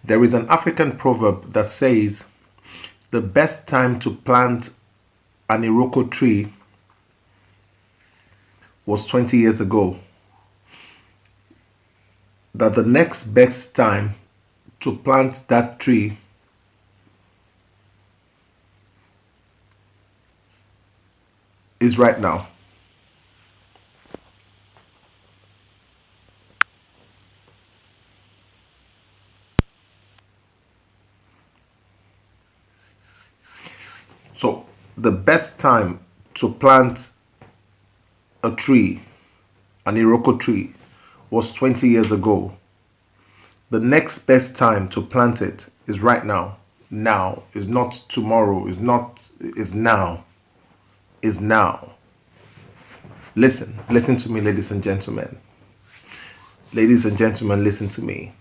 There is an African proverb that says the best time to plant an Iroko tree was 20 years ago. That the next best time to plant that tree is right now. So the best time to plant a tree, an Iroko tree, was 20 years ago. The next best time to plant it is right now. Now is not tomorrow, is now. Is now. Listen to me, ladies and gentlemen. Ladies and gentlemen, listen to me.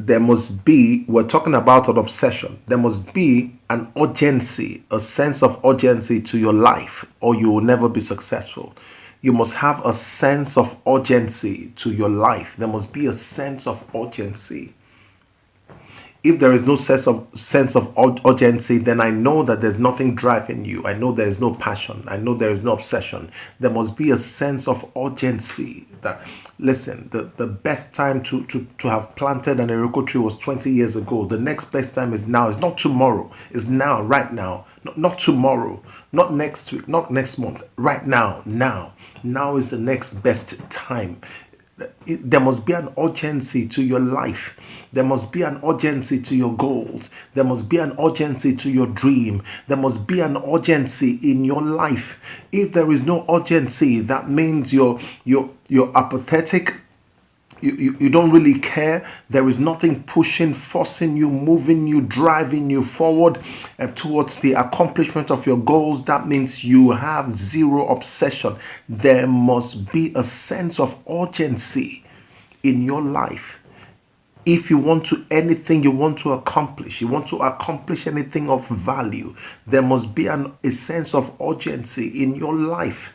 There must be, we're talking about an obsession. There must be an urgency, a sense of urgency to your life, or you will never be successful. You must have a sense of urgency to your life. There must be a sense of urgency. If there is no sense of urgency, then I know that there's nothing driving you. I know there is no passion. I know there is no obsession. There must be a sense of urgency. That, listen, the best time to have planted an Iroko tree was 20 years ago. The next best time is now. It's not tomorrow. It's now, right now. Not tomorrow. Not next week. Not next month. Right now. Now. Now is the next best time. There must be an urgency to your life. There must be an urgency to your goals. There must be an urgency to your dream. There must be an urgency in your life. If there is no urgency, that means you're apathetic. You don't really care. There is nothing pushing, forcing you, moving you, driving you forward towards the accomplishment of your goals. That means you have zero obsession. There must be a sense of urgency in your life. If you want to anything you want to accomplish, anything of value, there must be a sense of urgency in your life.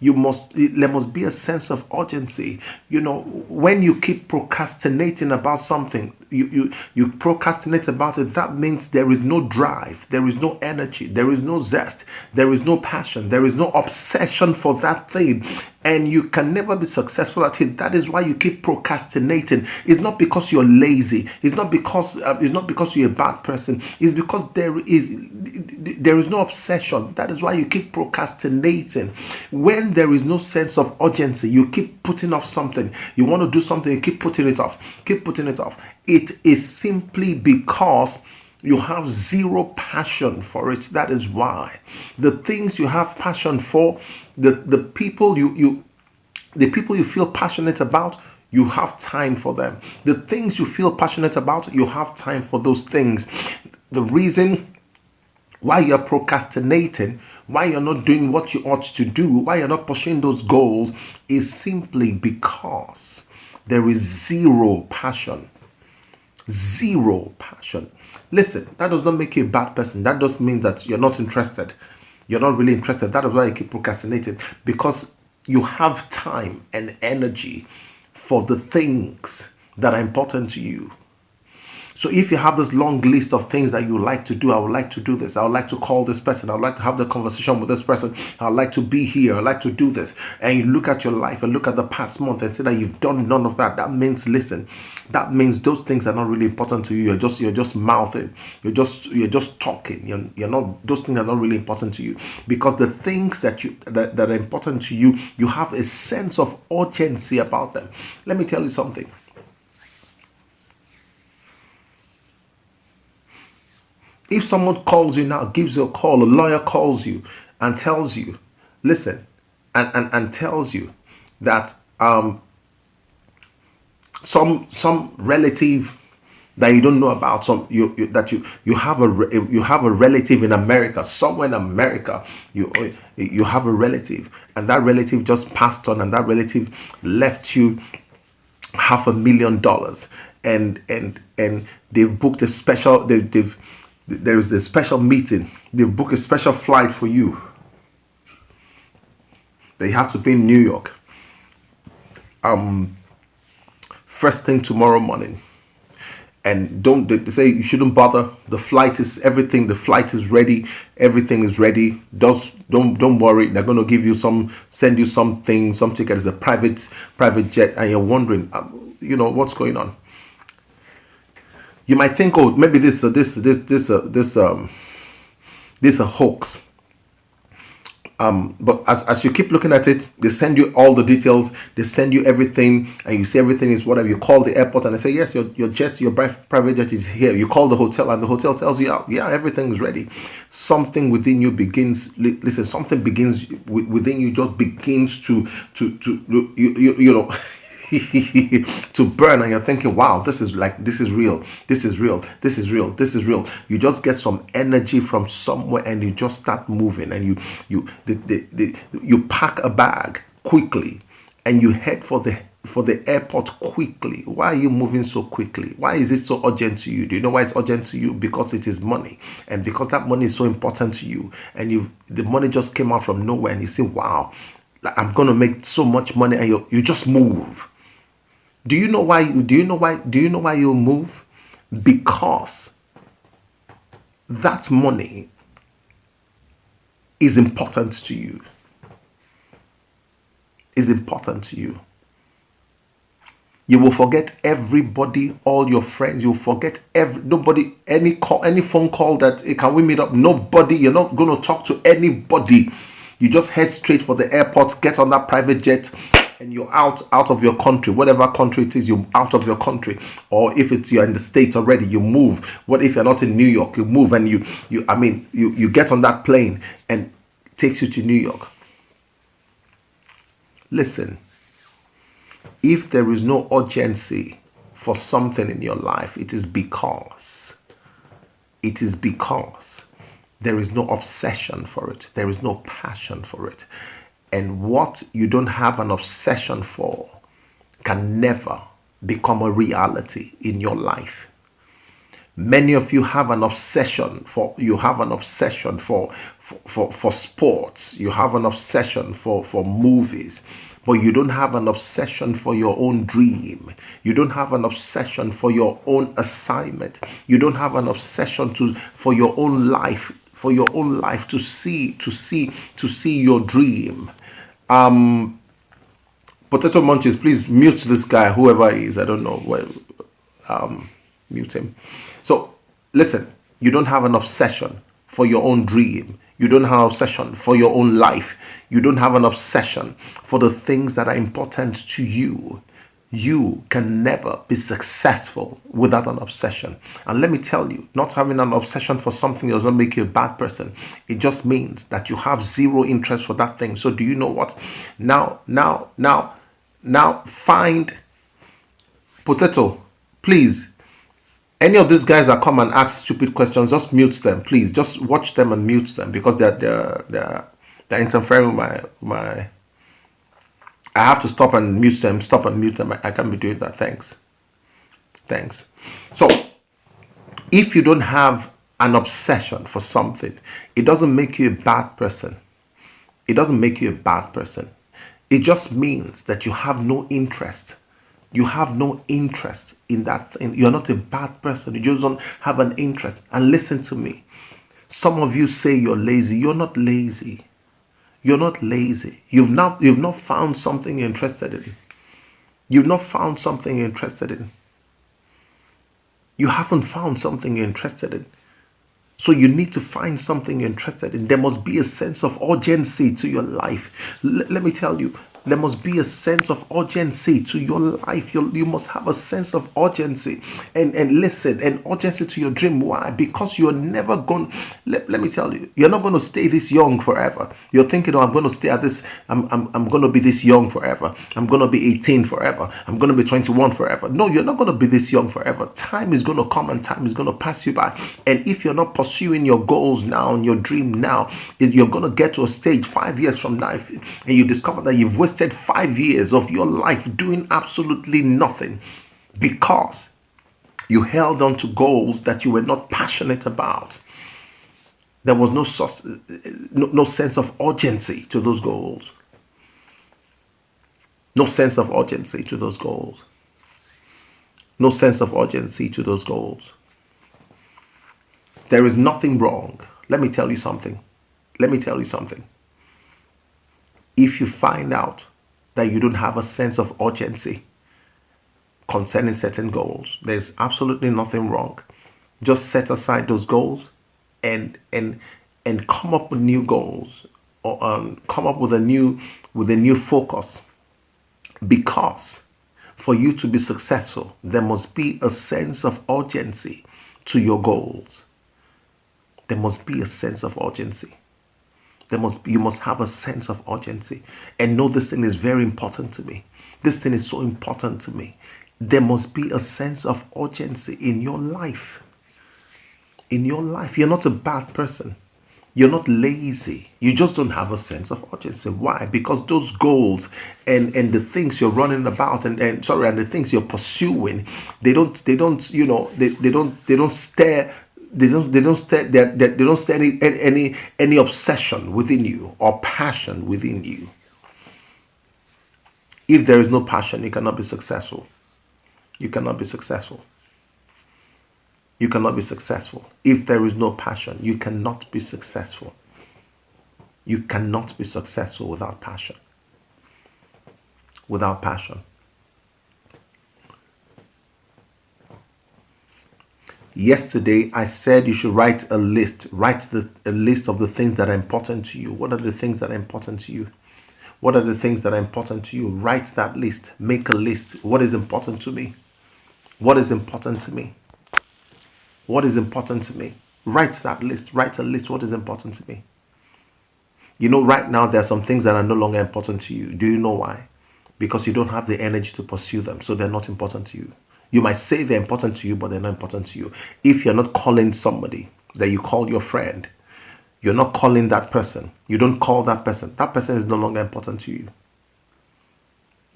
There must be a sense of urgency. You know, when you keep procrastinating about something, you procrastinate about it, that means there is no drive, there is no energy, there is no zest, there is no passion, there is no obsession for that thing, and you can never be successful at it. That is why you keep procrastinating. It's not because you're lazy. It's not because you're a bad person. It's because there is no obsession. That is why you keep procrastinating. When there is no sense of urgency, you keep putting off something. You want to do something, you keep putting it off. Keep putting it off. It is simply because you have zero passion for it. That is why. The things you have passion for, the people you feel passionate about, you have time for them. The things you feel passionate about, you have time for those things. The reason why you're procrastinating, why you're not doing what you ought to do, why you're not pursuing those goals, is simply because there is zero passion. Zero passion. Listen, that does not make you a bad person. That just means that you're not interested. You're not really interested. That is why you keep procrastinating, because you have time and energy for the things that are important to you. So if you have this long list of things that you like to do, I would like to do this, I would like to call this person, I would like to have the conversation with this person, I would like to be here, I would like to do this, and you look at your life and look at the past month and say that you've done none of that, that means, listen, that means those things are not really important to you. You're just mouthing, you're just talking. You're not, those things are not really important to you, because the things that are important to you, you have a sense of urgency about them. Let me tell you something. If someone calls you now, gives you a call, a lawyer calls you and tells you, listen, and tells you that some relative that you don't know about, you have a relative in America, somewhere in America, you have a relative, and that relative just passed on, and that relative left you $500,000, and they've booked a special, there is a special meeting. They've booked a special flight for you. They have to be in New York. first thing tomorrow morning. And don't, they say you shouldn't bother. The flight is everything. The flight is ready. Everything is ready. Don't worry. They're going to give you send you something, some ticket. It's a private jet, and you're wondering, what's going on. You might think, oh, maybe this a hoax. But as you keep looking at it, they send you all the details, they send you everything, and you see everything is whatever. You call the airport and they say, yes, your private jet is here. You call the hotel and the hotel tells you, yeah, everything is ready. Something within you begins, listen, something begins within you, just begins to to burn, and you're thinking, wow, this is real, this is real, this is real, this is real. You just get some energy from somewhere and you just start moving, and you pack a bag quickly and you head for the airport quickly. Why are you moving so quickly? Why is it so urgent to you? Do you know why it's urgent to you? Because it is money, and because that money is so important to you, and the money just came out from nowhere, and you say, wow, I'm gonna make so much money, and you just move. Do you know why you'll move? Because that money is important to you. Is important to you. You will forget everybody, all your friends. You'll forget nobody, any phone call that, hey, can we meet up? Nobody. You're not going to talk to anybody. You just head straight for the airport, get on that private jet, and you're out of your country, whatever country it is, you're out of your country. Or if you're in the States already, you move. What if you're not in New York? You move, and you get on that plane and it takes you to New York. Listen, if there is no urgency for something in your life, it is because there is no obsession for it. There is no passion for it. And what you don't have an obsession for can never become a reality in your life. Many of you have an obsession for sports. You have an obsession for movies, but you don't have an obsession for your own dream. You don't have an obsession for your own assignment. You don't have an obsession for your own life, to see your dream. Potato Munchies, please mute this guy, whoever he is. I don't know where. Mute him. So listen, you don't have an obsession for your own dream. You don't have an obsession for your own life. You don't have an obsession for the things that are important to you. You can never be successful without an obsession. And let me tell you, not having an obsession for something does not make you a bad person. It just means that you have zero interest for that thing. So do you know what? Now find Potato, please. Any of these guys that come and ask stupid questions, just mute them, please. Just watch them and mute them, because they're interfering with my. I have to stop and mute them. I can't be doing that. Thanks. So, if you don't have an obsession for something, it doesn't make you a bad person. It just means that you have no interest. You have no interest in that thing. You're not a bad person. You just don't have an interest. And listen to me. Some of you say you're lazy. You're not lazy. You're not lazy. You've not found something you're interested in. You've not found something you're interested in. You haven't found something you're interested in. So you need to find something you're interested in. There must be a sense of urgency to your life. Let me tell you, there must be a sense of urgency to your life. You must have a sense of urgency and listen, and urgency to your dream. Why? Because you're never going. Let me tell you, you're not going to stay this young forever. You're thinking, oh, I'm going to stay at this. I'm going to be this young forever. I'm going to be 18 forever. I'm going to be 21 forever. No, you're not going to be this young forever. Time is going to come and time is going to pass you by. And if you're not pursuing your goals now and your dream now, you're going to get to a stage 5 years from now, and you discover that you've wasted 5 years of your life doing absolutely nothing because you held on to goals that you were not passionate about. There was no sense of urgency to those goals. No sense of urgency to those goals. no sense of urgency to those goals. There is nothing wrong. Let me tell you something. Let me tell you something. If you find out that you don't have a sense of urgency concerning certain goals, there's absolutely nothing wrong. Just set aside those goals and come up with new goals, or come up with a new focus. Because for you to be successful, there must be a sense of urgency to your goals. There must be a sense of urgency. You must have a sense of urgency and know this thing is very important to me. This thing is so important to me. There must be a sense of urgency in your life. In your life, you're not a bad person. You're not lazy. You just don't have a sense of urgency. Why? Because those goals and the things you're running about and the things you're pursuing, they don't stir any obsession within you or passion within you. If there is no passion, you cannot be successful. You cannot be successful. You cannot be successful. If there is no passion, you cannot be successful. You cannot be successful without passion. Without passion. Yesterday, I said you should write a list. Write a list of the things that are important to you. What are the things that are important to you? What are the things that are important to you? Write that list. Make a list. What is important to me? What is important to me? What is important to me? Write that list. Write a list. What is important to me? You know, right now, there are some things that are no longer important to you. Do you know why? Because you don't have the energy to pursue them. So they're not important to you. You might say they're important to you, but they're not important to you. If you're not calling somebody that you call your friend, you're not calling that person. You don't call that person. That person is no longer important to you.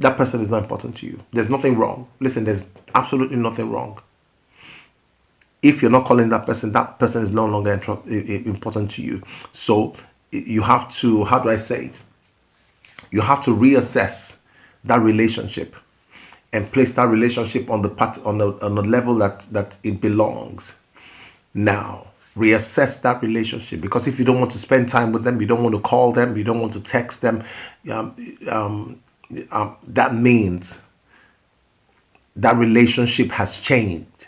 That person is not important to you. There's nothing wrong. Listen, there's absolutely nothing wrong. If you're not calling that person is no longer important to you. So you have to, how do I say it? You have to reassess that relationship and place that relationship on the level that it belongs. Now, reassess that relationship, because if you don't want to spend time with them, you don't want to call them, you don't want to text them, that means that relationship has changed.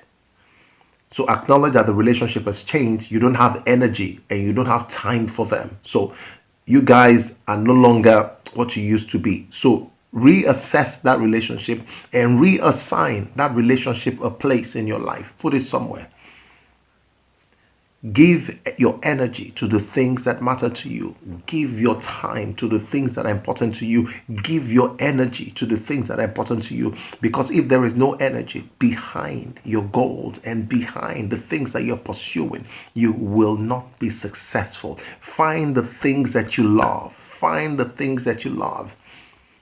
So acknowledge that the relationship has changed. You don't have energy and you don't have time for them. So you guys are no longer what you used to be. So reassess that relationship and reassign that relationship a place in your life. Put it somewhere. Give your energy to the things that matter to you. Give your time to the things that are important to you. Give your energy to the things that are important to you. Because if there is no energy behind your goals and behind the things that you're pursuing, you will not be successful. Find the things that you love. Find the things that you love.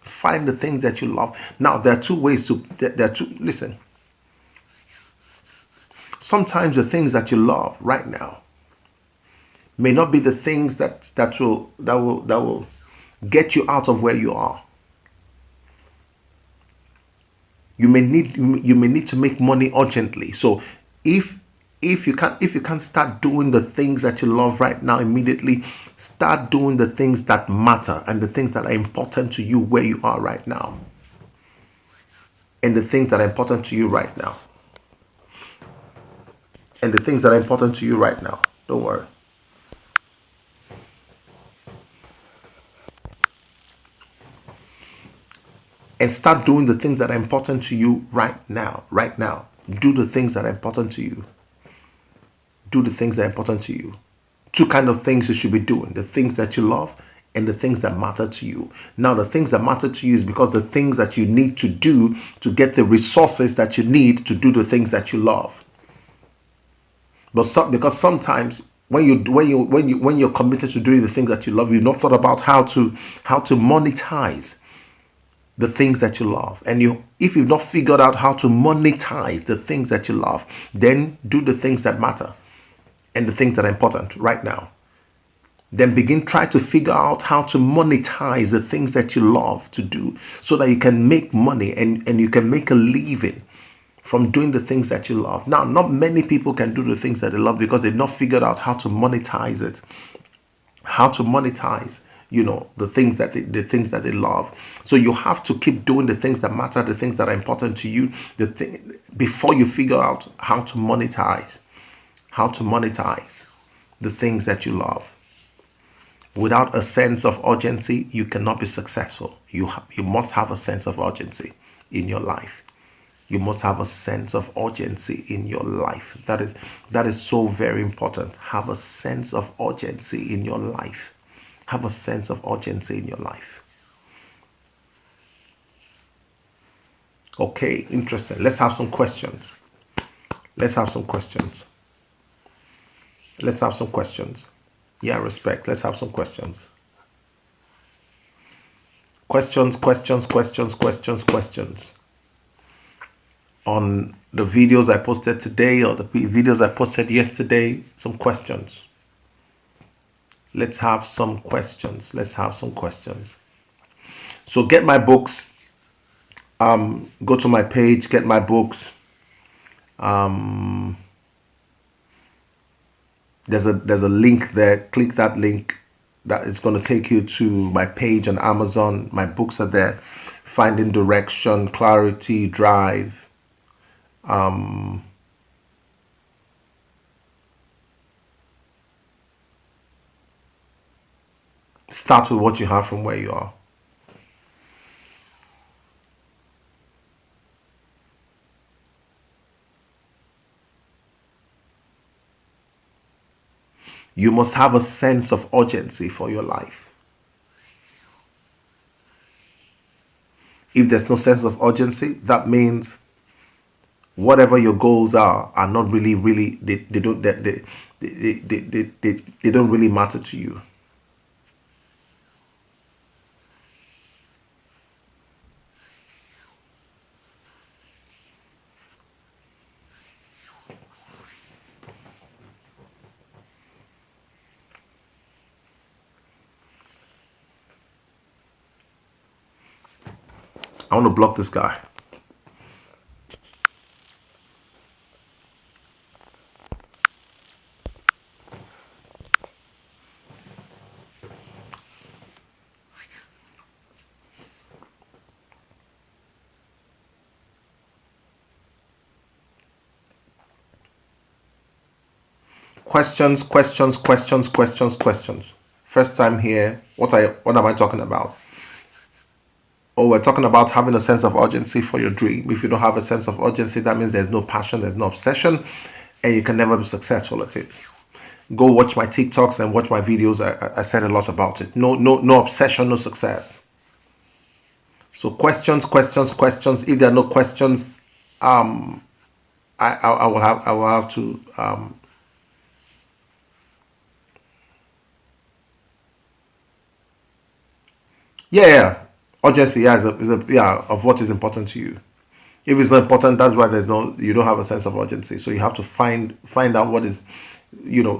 Find the things that you love. Now, there are two ways to, listen. Sometimes the things that you love right now may not be the things that will get you out of where you are. You may need to make money urgently. So if you can't start doing the things that you love right now immediately, start doing the things that matter and the things that are important to you where you are right now. And the things that are important to you right now. And the things that are important to you right now. Don't worry. And start doing the things that are important to you right now. Right now. Do the things that are important to you. Do the things that are important to you. Two kind of things you should be doing. The things that you love and the things that matter to you. Now, the things that matter to you is because the things that you need to do to get the resources that you need to do the things that you love. But because sometimes when you're committed to doing the things that you love, you've not thought about how to monetize the things that you love. And if you've not figured out how to monetize the things that you love, then do the things that matter and the things that are important right now. Then try to figure out how to monetize the things that you love to do so that you can make money and you can make a living from doing the things that you love. Now, not many people can do the things that they love because they've not figured out how to monetize it, how to monetize, the things that they love. So you have to keep doing the things that matter, the things that are important to you, before you figure out how to monetize the things that you love. Without a sense of urgency, you cannot be successful. You must have a sense of urgency in your life. You must have a sense of urgency in your life. That is so very important. Have a sense of urgency in your life. Have a sense of urgency in your life. Okay, interesting. Let's have some questions. Let's have some questions. Yeah, respect. Let's have some questions. Questions. On the videos I posted today or the videos I posted yesterday, some questions. Let's have some questions. So get my books. Go to my page, get my books. There's a link there. Click that link. That is going to take you to my page on Amazon. My books are there. Finding Direction, Clarity, Drive. Start with what you have from where you are. You must have a sense of urgency for your life. If there's no sense of urgency, that means whatever your goals are not really they don't really matter to you. I want to block this guy. Questions. First time here. What am I talking about? Oh, we're talking about having a sense of urgency for your dream. If you don't have a sense of urgency, that means there's no passion, there's no obsession, and you can never be successful at it. Go watch my TikToks and watch my videos. I said a lot about it. No obsession, no success. So questions. If there are no questions, I will have to yeah. Urgency, yeah, is of what is important to you. If it's not important, that's why you don't have a sense of urgency. So you have to find out what is,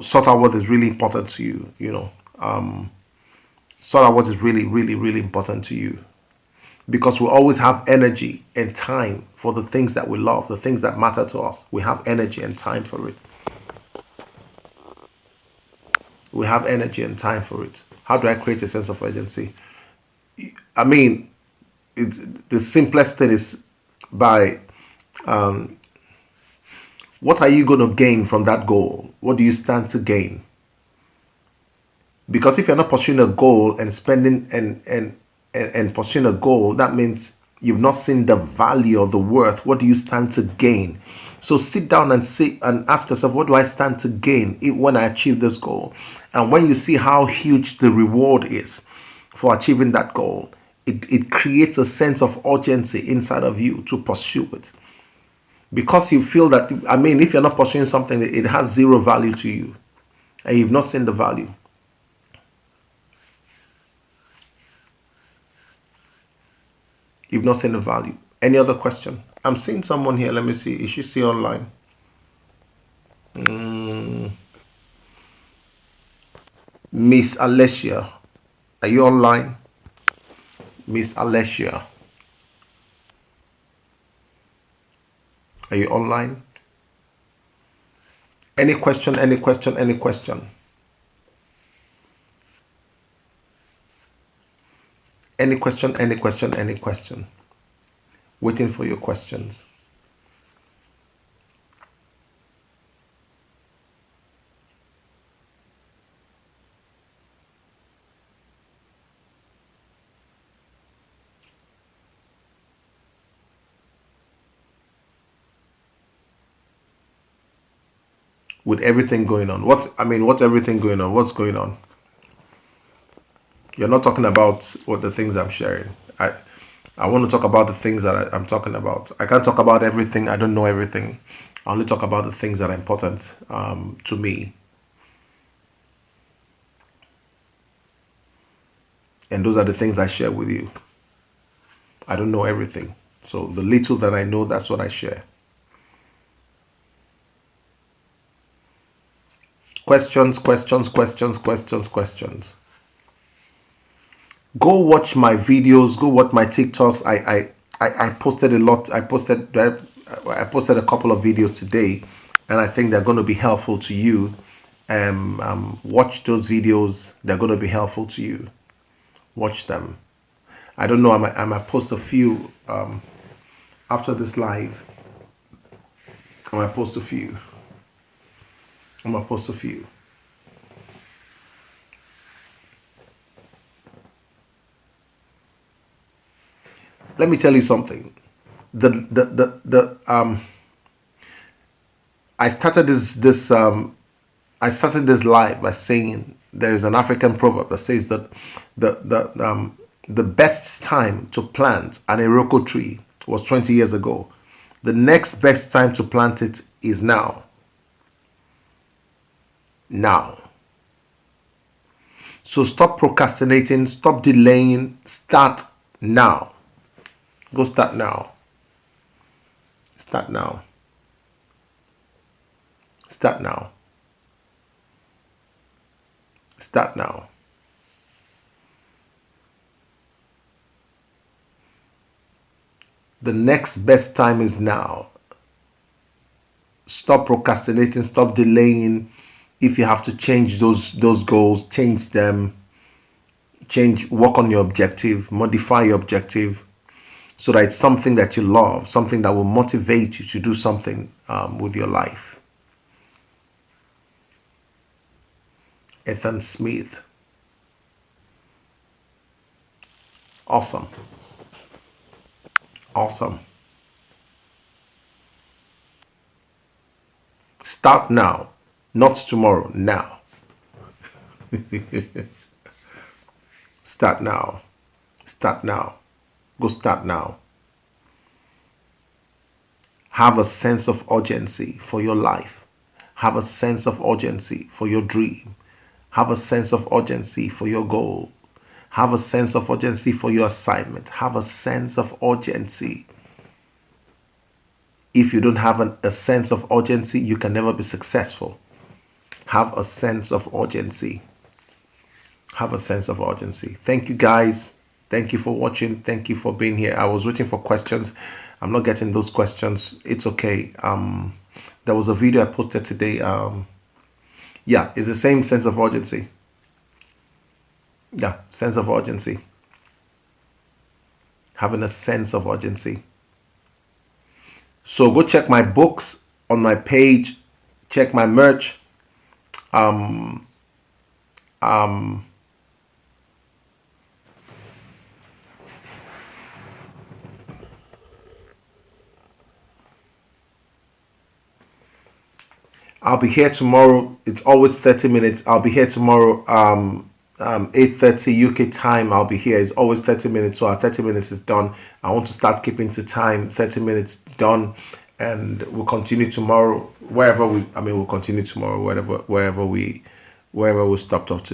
sort out what is really important to you. Sort out what is really important to you, because we always have energy and time for the things that we love, the things that matter to us. We have energy and time for it. How do I create a sense of urgency? I mean, it's the simplest thing is by what are you going to gain from that goal? What do you stand to gain? Because if you're not pursuing a goal and spending and pursuing a goal, that means you've not seen the value or the worth. What do you stand to gain? So sit down and ask yourself, what do I stand to gain when I achieve this goal? And when you see how huge the reward is for achieving that goal, it creates a sense of urgency inside of you to pursue it. Because you feel that, if you're not pursuing something, it has zero value to you and you've not seen the value. You've not seen the value. Any other question? I'm seeing someone here. Let me see. Is she still online? Miss Alessia. Are you online? Miss Alessia. Are you online? Any question, any question, any question? Any question, any question, any question? Waiting for your questions. With everything going on. What's everything going on? What's going on? You're not talking about what the things I'm sharing. I want to talk about the things that I'm talking about. I can't talk about everything. I don't know everything. I only talk about the things that are important to me. And those are the things I share with you. I don't know everything. So the little that I know, that's what I share. Questions, questions, questions, questions, questions. Go watch my videos. Go watch my TikToks. I posted a lot. I posted a couple of videos today, and I think they're going to be helpful to you. Watch those videos. They're going to be helpful to you. Watch them. I don't know. I might post a few after this live. I might post a few. I'm gonna post a few. Let me tell you something. I started this live by saying there is an African proverb that says that the best time to plant an Iroko tree was 20 years ago. The next best time to plant it is now. Now. So stop procrastinating, stop delaying, start now. Go start now. Start now. Start now. Start now. The next best time is now. Stop procrastinating, stop delaying. If you have to change those goals, change them. Work on your objective, modify your objective so that it's something that you love, something that will motivate you to do something with your life. Ethan Smith. Awesome. Awesome. Start now, not tomorrow, now. Start now. Start now. Go start now. Have a sense of urgency for your life. Have a sense of urgency for your dream. Have a sense of urgency for your goal. Have a sense of urgency for your assignment. Have a sense of urgency. If you don't have a sense of urgency, you can never be successful. Have a sense of urgency. Have a sense of urgency. Thank you, guys. Thank you for watching. Thank you for being here. I was waiting for questions. I'm not getting those questions. It's okay. There was a video I posted today. Yeah, it's the same sense of urgency. Yeah, sense of urgency. Having a sense of urgency. So go check my books on my page. Check my merch. I'll be here tomorrow. It's always 30 minutes. I'll be here tomorrow, 8:30 UK time. I'll be here. It's always 30 minutes. So our 30 minutes is done. I want to start keeping to time. 30 minutes done. And we'll continue tomorrow. We'll continue tomorrow wherever we stopped off today.